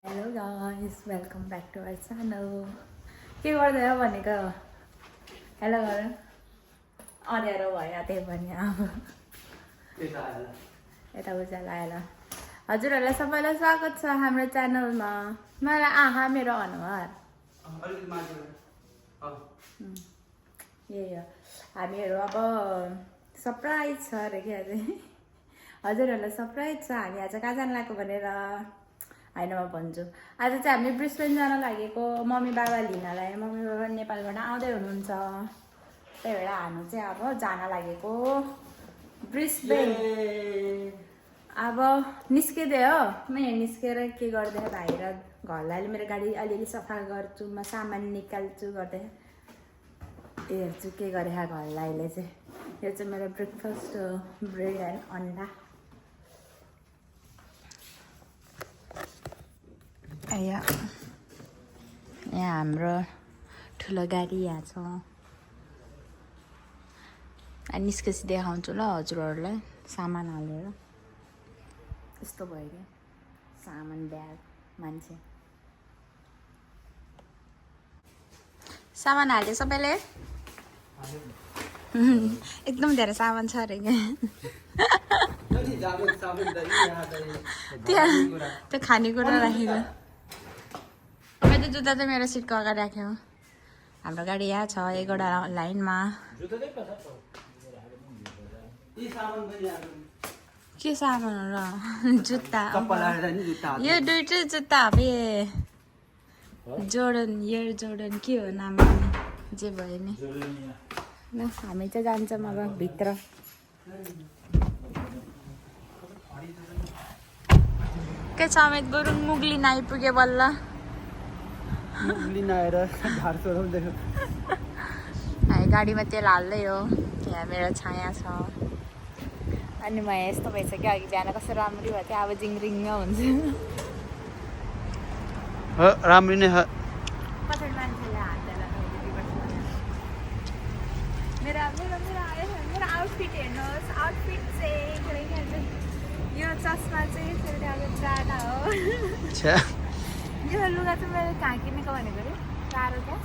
Hello guys welcome back to our channel. के गर्दै हो भनेको हेलो गर अँध्यारो भयो त्यही पनि अब यता उज्यालो आएर हजुरहरूलाई सबैलाई स्वागत छ हाम्रो च्यानलमा। मलाई आहा मेरो अनुहार यही हो। हामीहरू अब सरप्राइज छ अरे क्या चाहिँ हजुरहरूलाई सरप्राइज छ। हामी आज कहाँ जानु लागेको भनेर होइन म भन्छु। आज चाहिँ हामी ब्रिस्बेन जान लागेको मम्मी बाबा लिनलाई। मम्मी बाबा नेपालबाट आउँदै हुनुहुन्छ, त्यही भएर हामी चाहिँ अब जान लागेको ब्रिस्बेन। अब निस्किँदै हो म यहाँ निस्केर के गर्दै बाहिर घरलाई अहिले मेरो गाडी अलिअलि सफा गर्छु, म सामान निकाल्छु गर्दै हेर्छु के गरे घरलाई। अहिले चाहिँ यो चाहिँ मेरो ब्रेकफास्ट हो, ब्रेड एन्ड अन्डा। यहाँ हाम्रो ठुलो गाडी यहाँ छ। निस्केपछि देखाउँछु ल हजुरहरूलाई सामान हालेर। यस्तो भयो क्या सामान ब्याग मान्छे सामान हाल्यो सबैले एकदम धेरै सामान छ अरे क्या त्यहाँ त्यो खानेकुरा राखेको। मैले जुत्ता चाहिँ मेरो सिटको अगाडि राख्यो। हाम्रो गाडी यहाँ छ एकवटा लाइनमा। के सामान हो र जुत्ता यो दुइटै जुत्ता अब जोर्डन एयर जोर्डन के हो नाम जे भयो नि। ल हामी चाहिँ जान्छौँ अब भित्र। के छ अमित गुरुङ मुगलिन आइपुग्यो बल्ल। हामी गाडीमा तेल हाल्दै हो। यहाँ मेरो छाया छ अनि म यस्तो भइसक्यो। अघि बिहान कस्तो राम्ररी भयो थियो, अब जिङरिङ्ग हुन्छ। राम्री नै कसरी मान्छेले हातलाई मेरो आउटफिट हेर्नुहोस्। आउटफिट चाहिँ यो चस्मा चाहिँ फेरि अब जाडा हो। यो लुगा चाहिँ मैले कहाँ किनेको भनेको अरे साह्रो क्या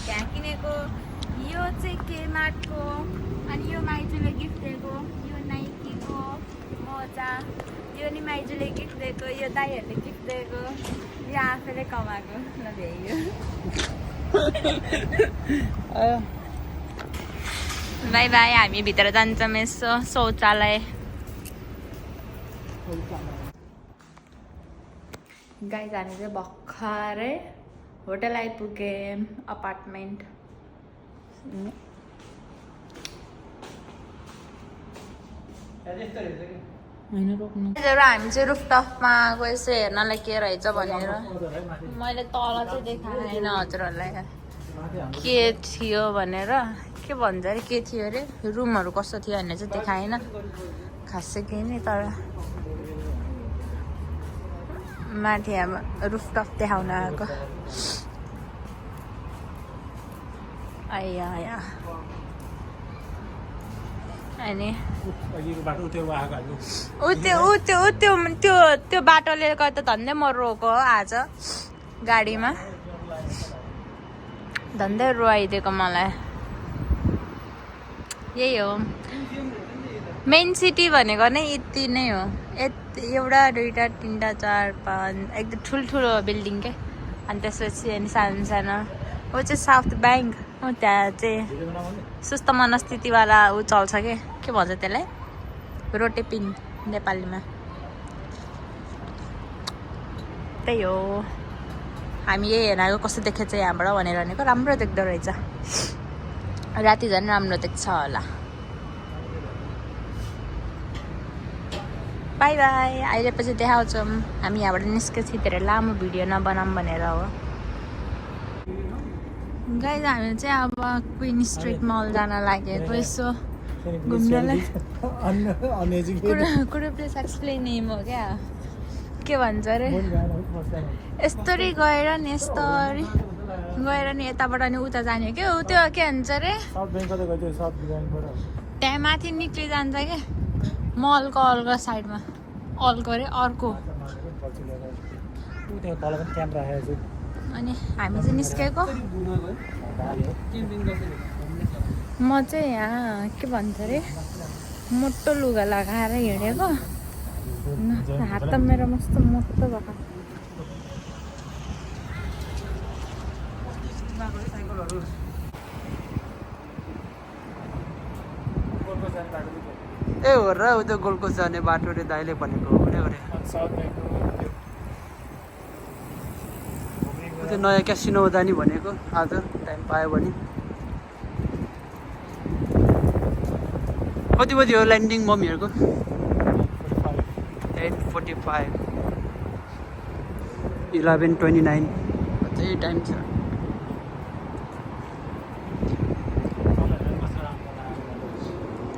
त्यहाँ किनेको। यो चाहिँ केमार्टको अनि यो माइजूले गिफ्ट दिएको। यो नाइकीको मोजा यो नि माइजूले गिफ्ट दिएको। यो दाईहरूले गिफ्ट दिएको। यो आफैले कमाएको। ल भ्याइयो बाई बाई। हामी भित्र जान्छौँ यसो शौचालय। गाइस हामी चाहिँ भर्खरै होटल आइपुग्यौँ, अपार्टमेन्ट। हामी चाहिँ रुफटपमा गएको यसो हेर्नलाई के रहेछ भनेर। मैले तल चाहिँ देखाएन हजुरहरूलाई के थियो भनेर। के भन्छ अरे के थियो अरे रुमहरू कस्तो थियो भनेर चाहिँ देखाएन खासै केही नै। तर माथि अब रुफटप देखाउन आएको। आया अनि त्यो बाटोले गर्दा धन्दै म रोको आज गाडीमा धन्दै रुवाइदिएको मलाई। यही हो मेन सिटी भनेको नै यति नै हो। एउटा दुईवटा तिनवटा चार पाँच एकदम ठुल्ठुलो बिल्डिङ क्या। अनि त्यसपछि अनि सानो सानो ऊ चाहिँ साउथ ब्याङ्क हो। त्यहाँ चाहिँ सुस्त मनस्थितिवाला ऊ चल्छ के भन्छ त्यसलाई रोटेपिङ नेपालीमा। त्यही हो हामी यही हेरेको कस्तो देखेछ यहाँबाट भनेर भनेको। राम्रो देख्दो रहेछ, राति झन् राम्रो देख्छ होला। By by. अहिले पछि देखाउँछौँ हामी यहाँबाट निस्केपछि। धेरै लामो भिडियो नबनाऊँ भनेर हो। गाइस हामी चाहिँ अब क्विन स्ट्रिट मल जान लागेको यसो घुम्नलाई। कुरो प्लेस एक्सप्लेन नेम हो क्या के भन्छ अरे यस्तरी गएर नि यस्तरी गएर नि यताबाट नि उता जाने क्या। त्यो के भन्छ अरे त्यहाँ माथि निक्ली जान्छ क्या मलको अर्को साइडमा। अर्को अरे अर्को त्यहाँ तल पनि क्याम्प राखेको छु अनि हामी चाहिँ निस्केको म चाहिँ यहाँ के भन्छ अरे मोटो लुगा लगाएर हिँडेको हात त मेरो मस्तो मोटो भएको ए हो र उ त्यो गोल्ड कोस्ट जाने बाटो रे दाइले भनेको हो रे त्यो नयाँ क्यासिनो जाने भनेको आज टाइम पायो भने कति बजी हो ल्यान्डिङ मम्मीहरूको 8:45 11:29 अझै टाइम छ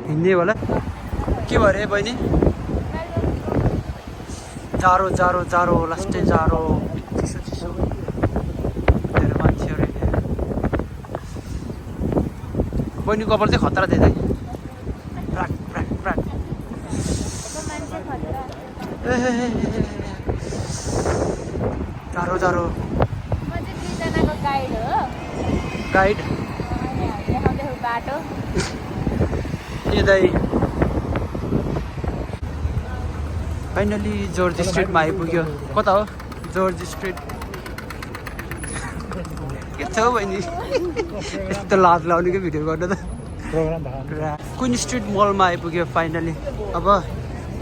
हिँड्ने होला के भयो अरे बहिनी जाडो जाडो जाडो लास्टै जाडो चिसो चिसो धेरै मान्छेहरू बहिनी कपाल चाहिँ खतरा थियो प्राक प्राक प्राक जाडो जाडो गाइड बाटो ए दाइ फाइनली जर्ज स्ट्रिटमा आइपुग्यो कता हो जर्ज स्ट्रिट के छ हौ बहिनी यस्तो लाज लाउने क्या भिडियो गर्न त क्विन स्ट्रिट मलमा आइपुग्यो फाइनली अब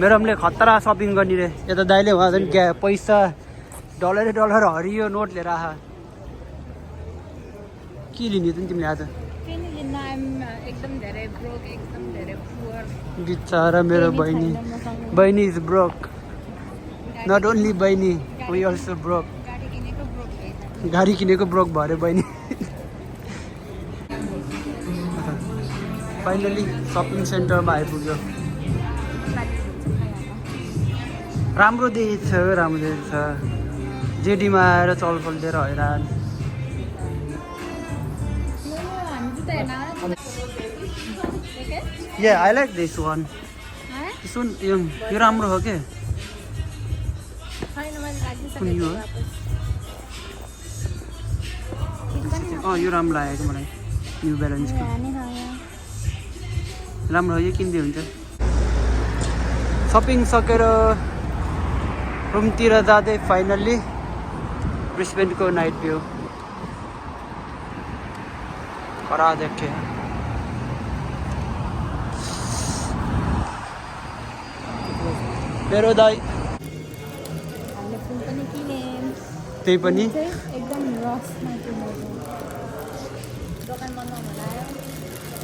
मेरो पनि खतरा सपिङ गर्ने रे यता दाइले उहाँ झन् क्या पैसा डलर हरियो नोट लिएर आह के लिने त तिमीले आज एकदम धेरै ब्रोक एकदम धेरै पुअर बिचारा मेरो बहिनी इज ब्रोक नट ओन्ली बहिनी वी अल्सो ब्रोक गाडी किनेको ब्रोक भयो अरे बहिनी फाइनली सपिङ सेन्टरमा आइपुग्यो राम्रो देखेको छ जेडीमा आएर चलफल दिएर हैरान Yeah, I like this one. This one, यो राम्रो हो के? कुन यो हो? यो राम्रो लागेको मलाई न्यू ब्यालेन्सको राम्रो हो यो किन्दै हुन्छ सपिङ सकेर रुमतिर जाँदै फाइनल्ली ब्रिस्बेनको नाइट भ्यू खरा देखे मेरो दाइ त्यही पनि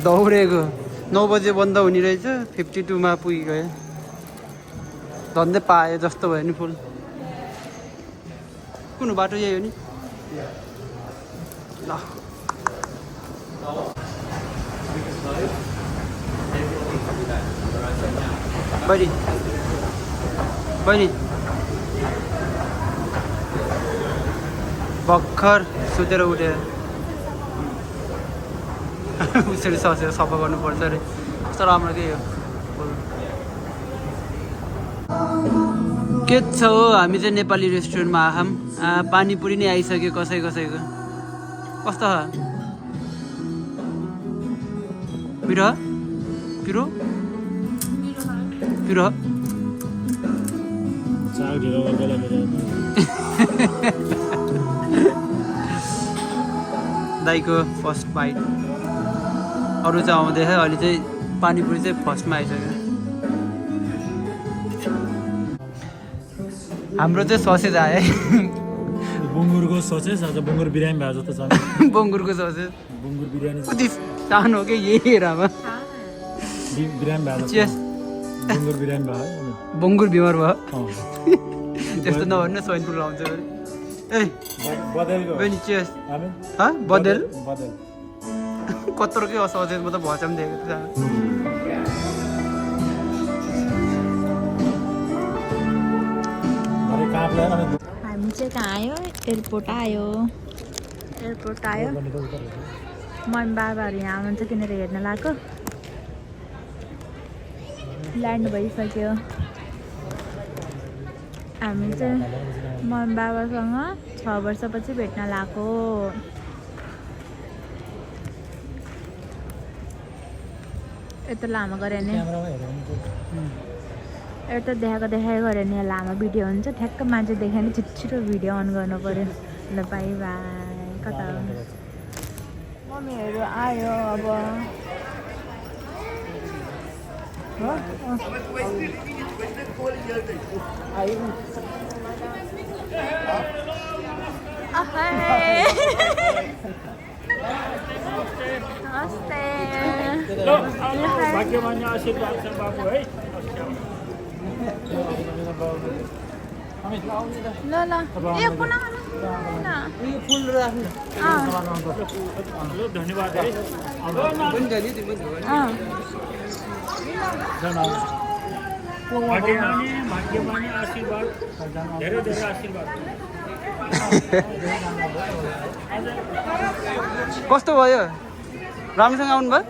दौडेको 9 बजे बन्द हुने रहेछ 52 मा पुगिगयो धन्दै पायो जस्तो भयो नि फुल कुन बाटो यही हो नि ल बहिनी भर्खर सुतेर उठेर उसरी ससेर सफा गर्नुपर्छ अरे कस्तो राम्रो के हो के छ हो हामी चाहिँ नेपाली रेस्टुरेन्टमा आखौँ पानीपुरी नै आइसक्यो कसैको कस्तो पिरो पिरो पिरो दाइको फर्स्ट बाइट अरू चाहिँ आउँदैछ अहिले चाहिँ पानीपुरी चाहिँ फर्स्टमा आइसक्यो हाम्रो चाहिँ ससेज आयो बुङ्गुरको ससेज आज बुङ्गुर बिरयानी भए जस्तो छ बुङ्गुरको ससेज बुङ्गुर बिरयानी कति सानो हो कि यही हेरामा बिरयानी भए बुङ्गुर बिरयानी भयो बुङ्गुर बिमार भयो अँ त्यस्तो नभन्नु स्वाइन फ्लू आउँछ ए बदलको बहिनी चेस आमेन बदल बदल कत्रो के असहज म त भचम दिएको छ हामी चाहिँ कहाँ आयो एयरपोर्ट आयो मन बाबाहरू यहाँ आउनुहुन्छ किनेर हेर्न लाग्यो ल्यान्ड भइसक्यो हामी चाहिँ म बाबासँग 6 वर्षपछि भेट्न लागेको। यता लामो गऱ्यो भने यता देखाएको गऱ्यो भने लामो भिडियो हुन्छ। ठ्याक्क मान्छे देख्यो भने छिटो भिडियो अन गर्नु पर्यो। ल बाई बाई। कता मम्मीहरू आयो अब। नमस्ते। भाग्यमानी आशीर्वाद छ बाबु है। ल ल यो कुना फुल राख्नु धन्यवाद है। भाग्यमानी आशीर्वाद धेरै धेरै आशीर्वाद। कस्तो भयो राम्रोसँग आउनु भयो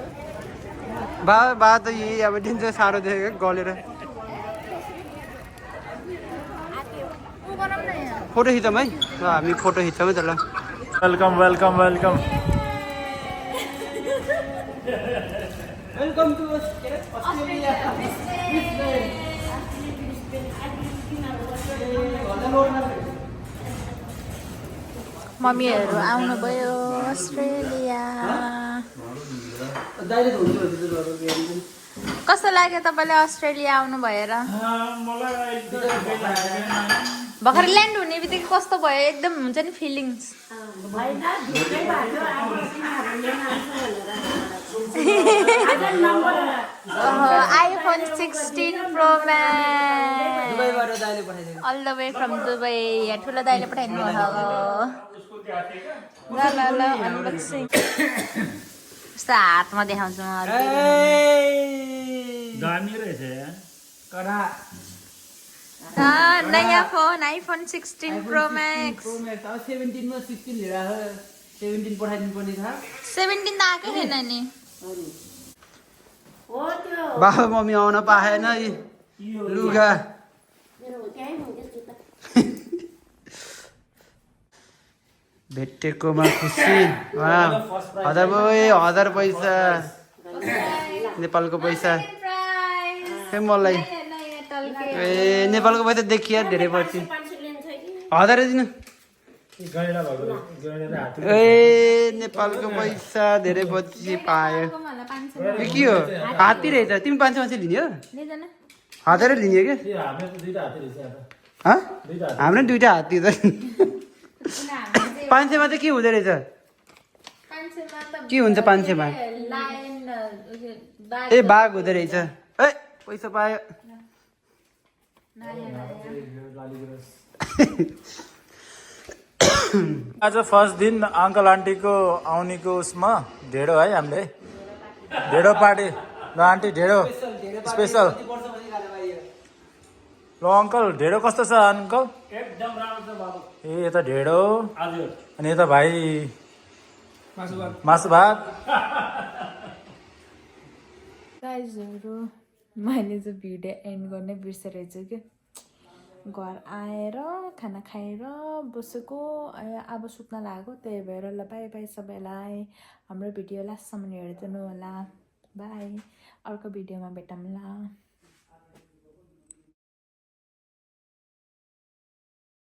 बा त यही अब दिन चाहिँ साह्रो देखेको गलेर फोटो खिचौँ है। ल हामी फोटो खिच्छौँ है त ल। Welcome welcome welcome. Welcome to Australia. मम्मीहरू आउनुभयो अस्ट्रेलिया। कस्तो लाग्यो तपाईँलाई अस्ट्रेलिया आउनु भएर? भर्खर ल्यान्ड हुने बित्तिकै कस्तो भयो? एकदम हुन्छ नि feelings. IPhone 16 pro max all the way from Dubai. यहाँ ठुलो दाइले पठाइदिनु भयो। ल ल ल अनबक्सिङ यस्तो हातमा देखाउँछु म। दामी रहेछ नयाँ फोन आइफोन 16 प्रो म्याक्स। 17 मा 16 लिएर 17 पठाइदिनु पर्ने छ। 17 त आएकै छैन नि। बाबा मम्मी आउन पाएन लुगा भेटेकोमा खुसी। 1000 पैसा नेपालको पैसा। मलाई नेपालको पैसा देखिया धेरै पछि 1000 दिनु। नेपालको पैसा धेरै पछि पायो। के हो हात्ती रहेछ? तिमी 500 मान्छे लिने हो? 1000 लिने क्या? हाम्रो 2टा हात्ती त 500 मा त के हुँदो रहेछ? के हुन्छ 500 मा? ए बाघ हुँदो रहेछ। ए पैसा पायो। आज फर्स्ट दिन अङ्कल आन्टीको आउनेको उसमा ढेडो है हामीले ढेडो पार्टी। ल आन्टी ढेडो स्पेसल। ल अङ्कल ढेडो कस्तो छ अङ्कल? एकदम राम्रो छ बाबु। ए यता ढेडो अनि यता भाइ मासु भात। गाइजहरू मैले चाहिँ भिडियो एन्ड गर्ने बिर्सेरहेछु कि। घर आएर खाना खाएर बसेको अब सुत्न लागेको। त्यही भएर ल बाई बाई सबैलाई। हाम्रो भिडियो लास्टसम्म हेरिदिनु होला। बाई। अर्को भिडियोमा भेटौँला।